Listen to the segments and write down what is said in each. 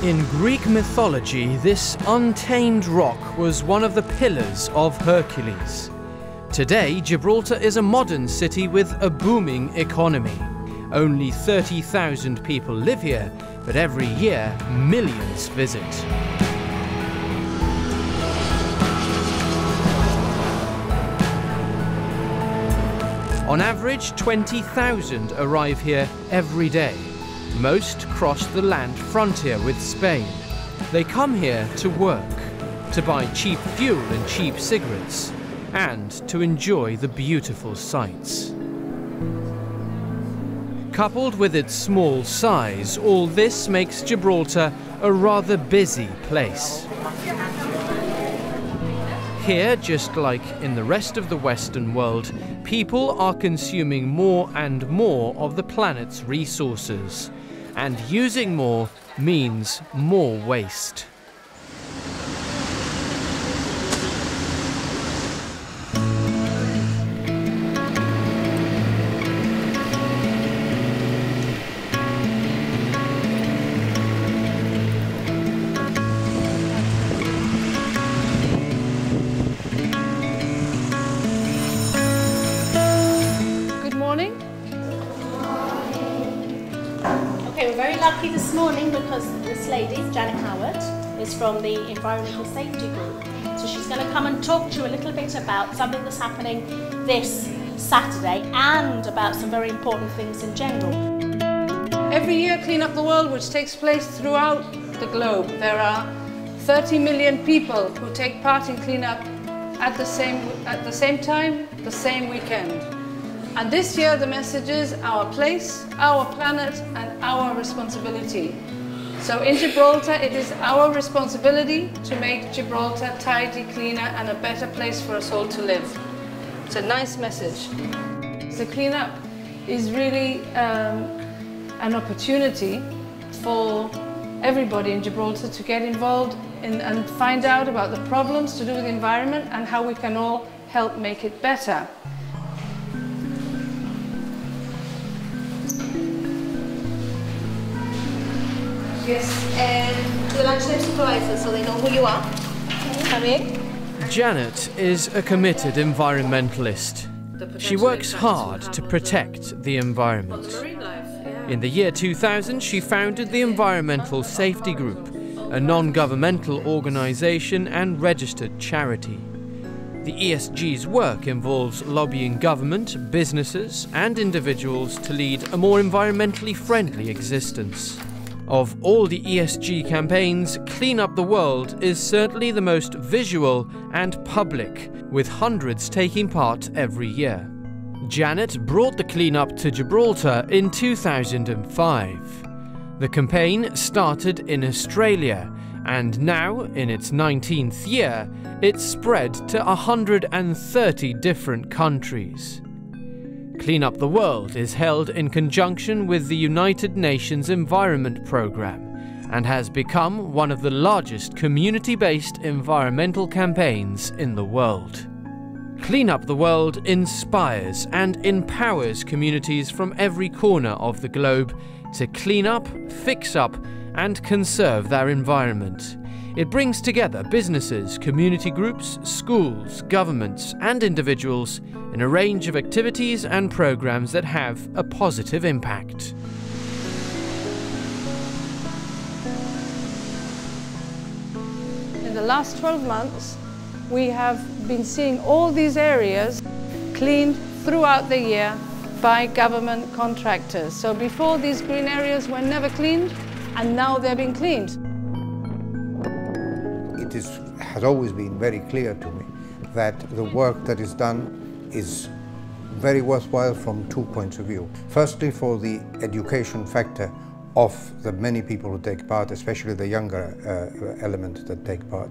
In Greek mythology, this untamed rock was one of the pillars of Hercules. Today, Gibraltar is a modern city with a booming economy. Only 30,000 people live here, but every year, millions visit. On average, 20,000 arrive here every day. Most cross the land frontier with Spain. They come here to work, to buy cheap fuel and cheap cigarettes, and to enjoy the beautiful sights. Coupled with its small size, all this makes Gibraltar a rather busy place. Here, just like in the rest of the Western world, people are consuming more and more of the planet's resources. And using more means more waste. Good morning. We're very lucky this morning because this lady, Janet Howitt, is from the Environmental Safety Group. So she's going to come and talk to you a little bit about something that's happening this Saturday and about some very important things in general. Every year, Clean Up the World, which takes place throughout the globe, there are 30 million people who take part in cleanup at the same time, the same weekend. And this year the message is our place, our planet and our responsibility. So in Gibraltar it is our responsibility to make Gibraltar tidy, cleaner and a better place for us all to live. It's a nice message. The cleanup is really an opportunity for everybody in Gibraltar to get involved and find out about the problems to do with the environment and how we can all help make it better. Yes, and the lunchtime supervisor, so they know who you are. Come in. Janet is a committed environmentalist. She works hard to protect the environment. In the year 2000, she founded the Environmental Safety Group, a non-governmental organisation and registered charity. The ESG's work involves lobbying government, businesses and individuals to lead a more environmentally friendly existence. Of all the ESG campaigns, Clean Up the World is certainly the most visual and public, with hundreds taking part every year. Janet brought the clean-up to Gibraltar in 2005. The campaign started in Australia, and now, in its 19th year, it's spread to 130 different countries. Clean Up the World is held in conjunction with the United Nations Environment Programme and has become one of the largest community-based environmental campaigns in the world. Clean Up the World inspires and empowers communities from every corner of the globe to clean up, fix up and conserve their environment. It brings together businesses, community groups, schools, governments and individuals in a range of activities and programs that have a positive impact. the last 12 months, we have been seeing all these areas cleaned throughout the year by government contractors. So before, these green areas were never cleaned, and now they're being cleaned. It has always been very clear to me that the work that is done is very worthwhile from 2 points of view. Firstly, for the education factor of the many people who take part, especially the younger element that take part,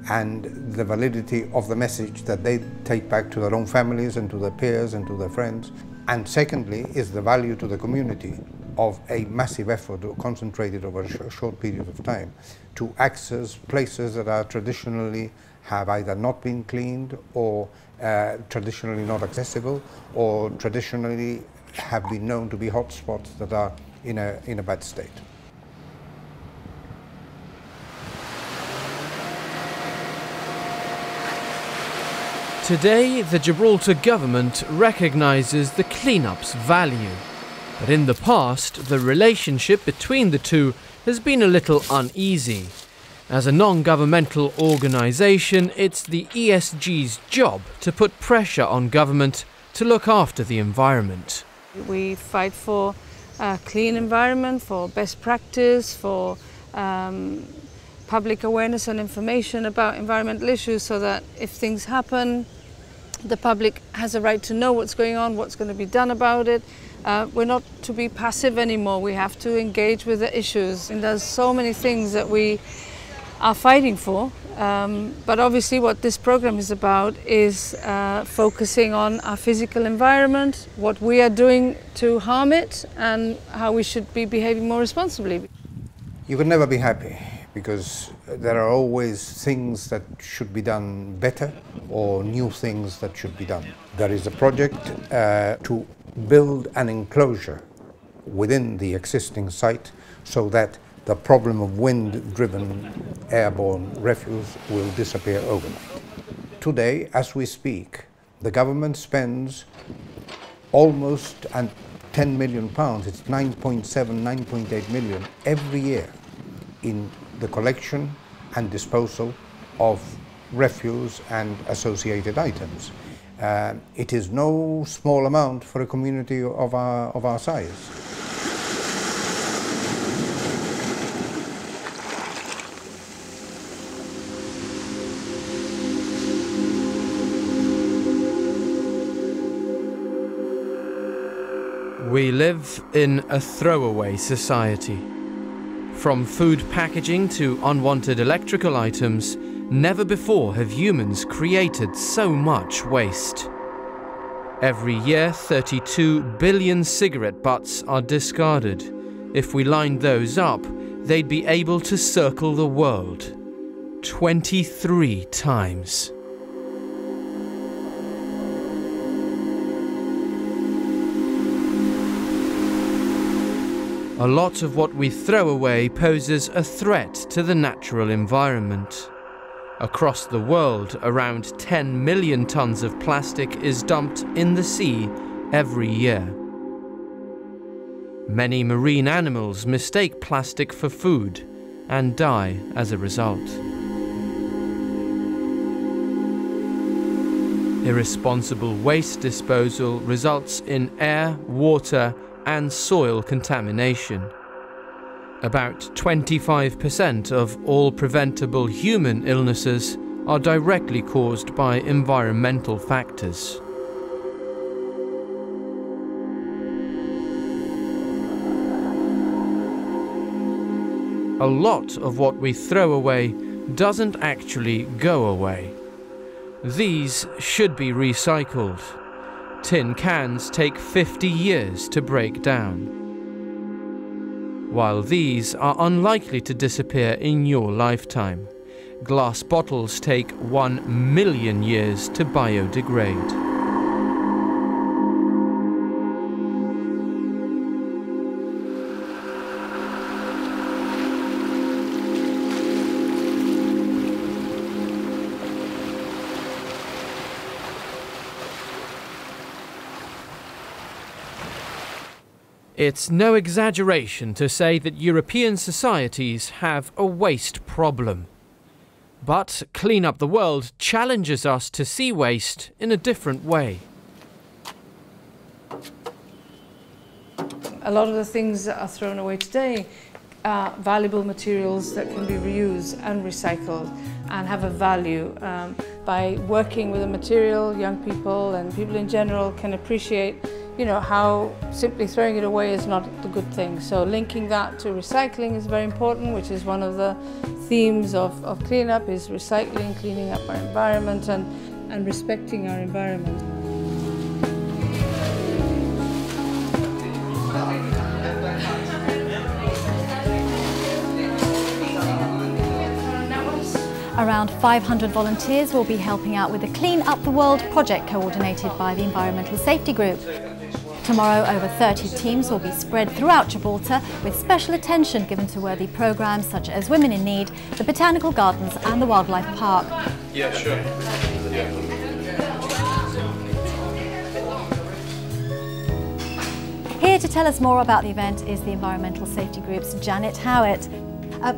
and the validity of the message that they take back to their own families and to their peers and to their friends. And secondly, is the value to the community of a massive effort concentrated over a short period of time to access places that are traditionally have either not been cleaned or traditionally not accessible, or traditionally have been known to be hotspots that are in a bad state. Today, the Gibraltar government recognises the clean-up's value. But in the past, the relationship between the two has been a little uneasy. As a non-governmental organisation, it's the ESG's job to put pressure on government to look after the environment. We fight for a clean environment, for best practice, for public awareness and information about environmental issues, so that if things happen, the public has a right to know what's going on, what's going to be done about it. We're not to be passive anymore. We have to engage with the issues. And there's so many things that we are fighting for. But obviously what this program is about is focusing on our physical environment, what we are doing to harm it, and how we should be behaving more responsibly. You can never be happy, because there are always things that should be done better or new things that should be done. There is a project to build an enclosure within the existing site so that the problem of wind-driven airborne refuse will disappear overnight. Today, as we speak, the government spends almost 10 million pounds, it's 9.7, 9.8 million every year in the collection and disposal of refuse and associated items. It is no small amount for a community of our size. We live in a throwaway society. From food packaging to unwanted electrical items, never before have humans created so much waste. Every year, 32 billion cigarette butts are discarded. If we lined those up, they'd be able to circle the world 23 times. A lot of what we throw away poses a threat to the natural environment. Across the world, around 10 million tons of plastic is dumped in the sea every year. Many marine animals mistake plastic for food and die as a result. Irresponsible waste disposal results in air, water, and soil contamination. About 25% of all preventable human illnesses are directly caused by environmental factors. A lot of what we throw away doesn't actually go away. These should be recycled. Tin cans take 50 years to break down, while these are unlikely to disappear in your lifetime. Glass bottles take 1 million years to biodegrade. It's no exaggeration to say that European societies have a waste problem. But Clean Up the World challenges us to see waste in a different way. A lot of the things that are thrown away today are valuable materials that can be reused and recycled and have a value. By working with a material, young people and people in general can appreciate, you know, how simply throwing it away is not the good thing. So linking that to recycling is very important, which is one of the themes of cleanup, is recycling, cleaning up our environment and respecting our environment. Around 500 volunteers will be helping out with the Clean Up the World project coordinated by the Environmental Safety Group. Tomorrow, over 30 teams will be spread throughout Gibraltar with special attention given to worthy programmes such as Women in Need, the Botanical Gardens and the Wildlife Park. Yeah, sure. Here to tell us more about the event is the Environmental Safety Group's Janet Howitt.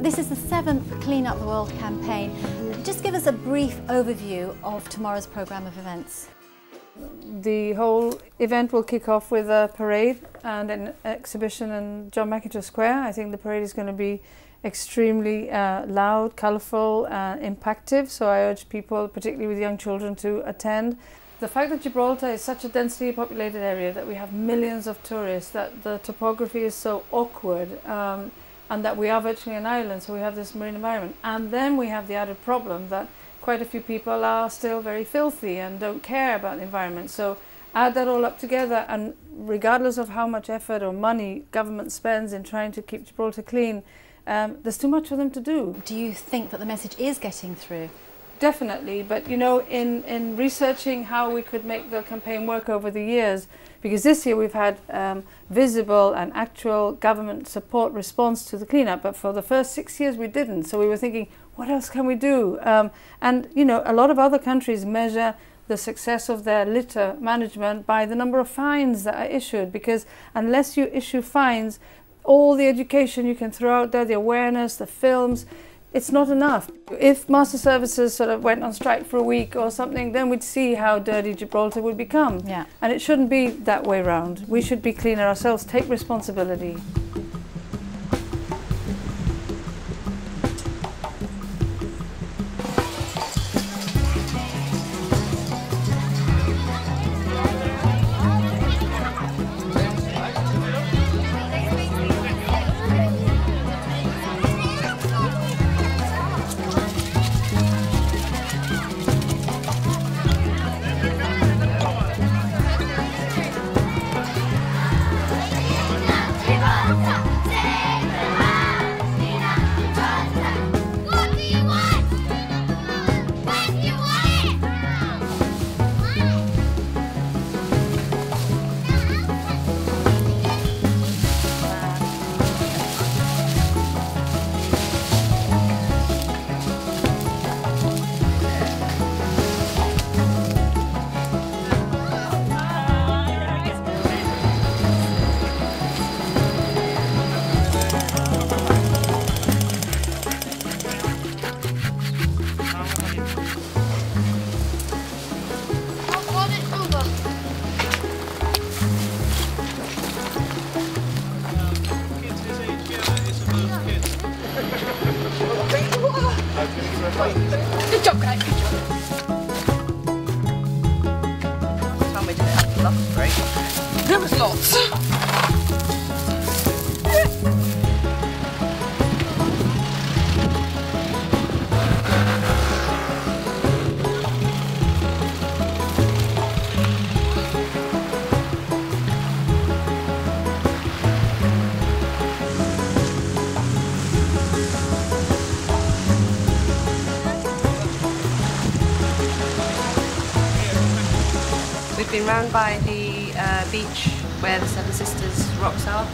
This is the 7th Clean Up the World campaign. Just give us a brief overview of tomorrow's programme of events. The whole event will kick off with a parade and an exhibition in John Mackintosh Square. I think the parade is going to be extremely loud, colourful, impactful, so I urge people, particularly with young children, to attend. The fact that Gibraltar is such a densely populated area, that we have millions of tourists, that the topography is so awkward, and that we are virtually an island, so we have this marine environment. And then we have the added problem that quite a few people are still very filthy and don't care about the environment. So add that all up together, and regardless of how much effort or money government spends in trying to keep Gibraltar clean, there's too much for them to do. Do you think that the message is getting through? Definitely, but you know, in researching how we could make the campaign work over the years, because this year we've had visible and actual government support response to the cleanup, but for the first 6 years we didn't. So we were thinking, what else can we do? And you know, a lot of other countries measure the success of their litter management by the number of fines that are issued, because unless you issue fines, all the education you can throw out there, the awareness, the films, it's not enough. If master services sort of went on strike for a week or something, then we'd see how dirty Gibraltar would become. Yeah. And it shouldn't be that way round. We should be cleaner ourselves, take responsibility. Good job, guys. Good job. Time we did it after last break. There was lots. We've been round by the beach where the Seven Sisters rocks are.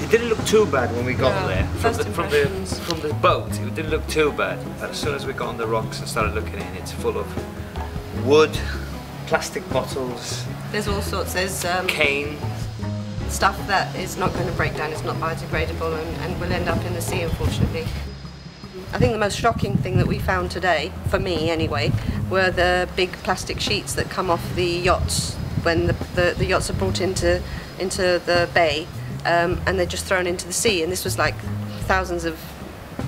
It didn't look too bad when we got No, there. first From the boat, it didn't look too bad. But as soon as we got on the rocks and started looking in, it's full of wood, plastic bottles. There's all sorts. There's cane. Stuff that is not going to break down, it's not biodegradable, and will end up in the sea, unfortunately. I think the most shocking thing that we found today, for me anyway, were the big plastic sheets that come off the yachts when the yachts are brought into the bay, and they're just thrown into the sea. And this was like thousands of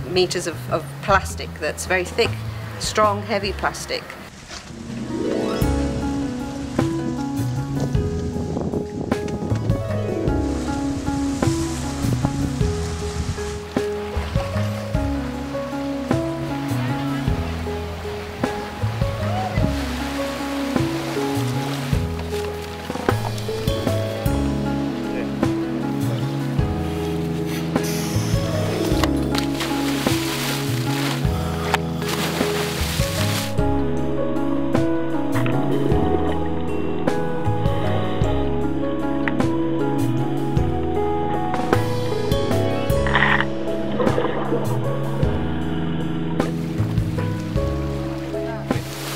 meters of plastic that's very thick, strong, heavy plastic.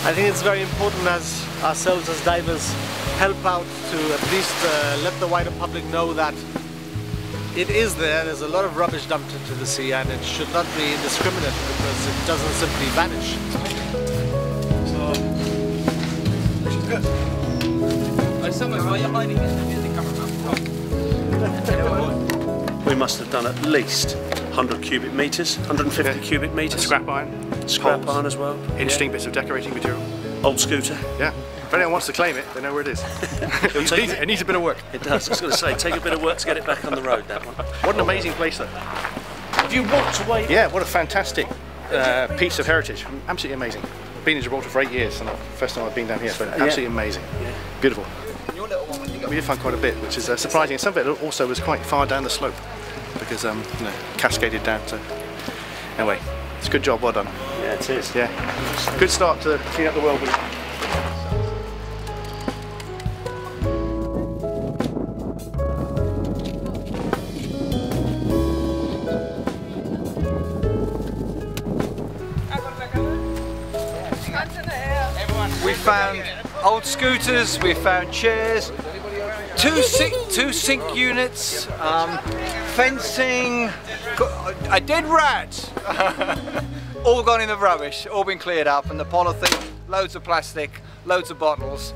I think it's very important as ourselves as divers help out to at least let the wider public know that it is there. There's a lot of rubbish dumped into the sea and it should not be indiscriminate because it doesn't simply vanish. So, which is good. We must have done at least 100 cubic metres, 150 cubic metres. Scrap iron. Scrap iron as well. Interesting bits of decorating material. Old scooter. Yeah. If anyone wants to claim it, they know where it is. It needs a bit of work. It does. I was going to say, take a bit of work to get it back on the road, that one. What an amazing place, though. Have you walked away? Yeah, what a fantastic piece of heritage. Absolutely amazing. I've been in Gibraltar for 8 years, and the first time I've been down here, so absolutely amazing. Yeah. Beautiful. We did find quite a bit, which is surprising. Some of it also was quite far down the slope, because you know, cascaded down. So anyway, it's a good job. Well done. Yeah, it is. Yeah, good start to clean up the world week. We found old scooters, we found chairs, two sink units, fencing, a dead rat, all gone in the rubbish, all been cleared up, and the polythene, loads of plastic, loads of bottles.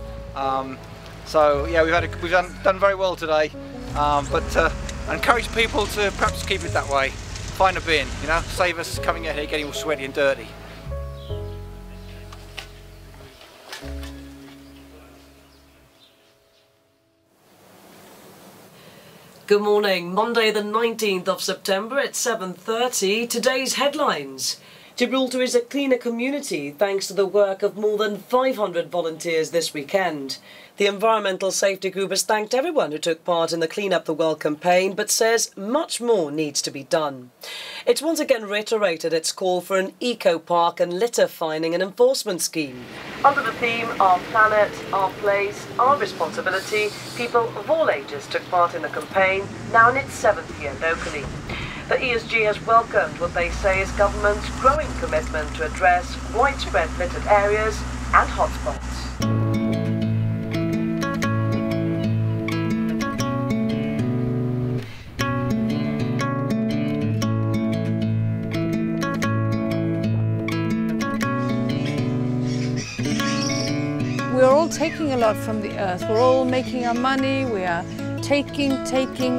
So yeah, we've done very well today, but I encourage people to perhaps keep it that way. Find a bin, you know, save us coming out here getting all sweaty and dirty. Good morning, Monday the 19th of September at 7:30. Today's headlines. Gibraltar is a cleaner community thanks to the work of more than 500 volunteers this weekend. The Environmental Safety Group has thanked everyone who took part in the Clean Up the World campaign, but says much more needs to be done. It's once again reiterated its call for an eco-park and litter fining and enforcement scheme. Under the theme Our Planet, Our Place, Our Responsibility, people of all ages took part in the campaign, now in its 7th year locally. The ESG has welcomed what they say is government's growing commitment to address widespread littered areas and hotspots. We're all taking a lot from the earth. We're all making our money. We are taking,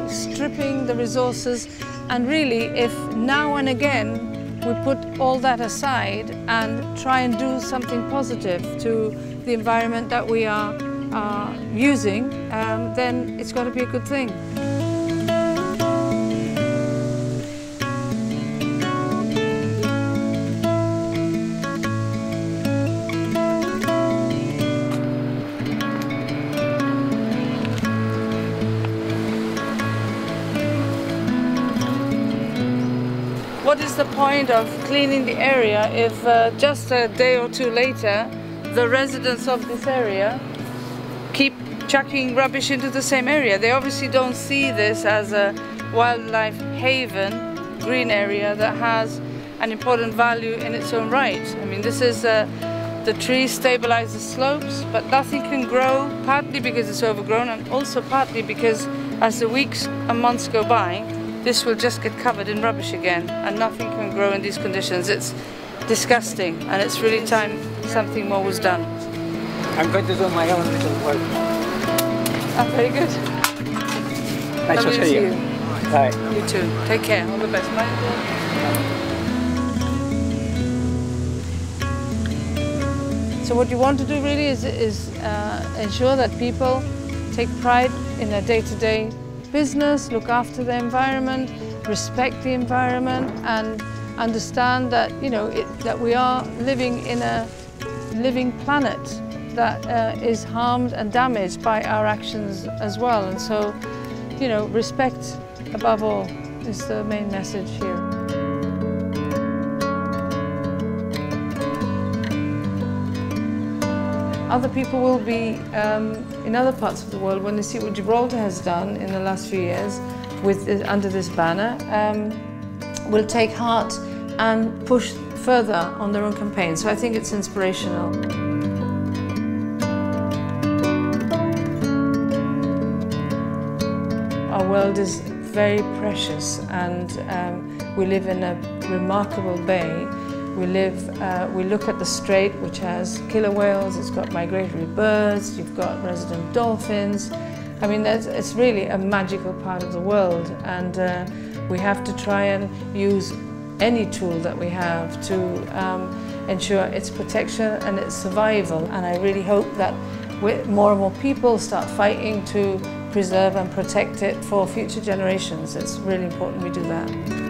stripping the resources. And really, if now and again we put all that aside and try and do something positive to the environment that we are using, then it's got to be a good thing. What is the point of cleaning the area if just a day or two later the residents of this area keep chucking rubbish into the same area? They obviously don't see this as a wildlife haven, green area that has an important value in its own right. I mean, this is the trees stabilize the slopes, but nothing can grow, partly because it's overgrown and also partly because as the weeks and months go by, this will just get covered in rubbish again, and nothing can grow in these conditions. It's disgusting, and it's really time something more was done. I'm going to do my own little work. Oh, very good. Nice to see you. Bye. You too. Take care. All the best. Bye. So what you want to do really is ensure that people take pride in their day-to-day business, look after the environment, respect the environment, and understand that, you know, that we are living in a living planet that is harmed and damaged by our actions as well. And so, you know, respect above all is the main message here. Other people will be in other parts of the world, when they see what Gibraltar has done in the last few years under this banner, will take heart and push further on their own campaign. So I think it's inspirational. Our world is very precious, and we live in a remarkable bay. We look at the strait, which has killer whales, it's got migratory birds, you've got resident dolphins. I mean, it's really a magical part of the world, and we have to try and use any tool that we have to ensure its protection and its survival. And I really hope that more and more people start fighting to preserve and protect it for future generations. It's really important we do that.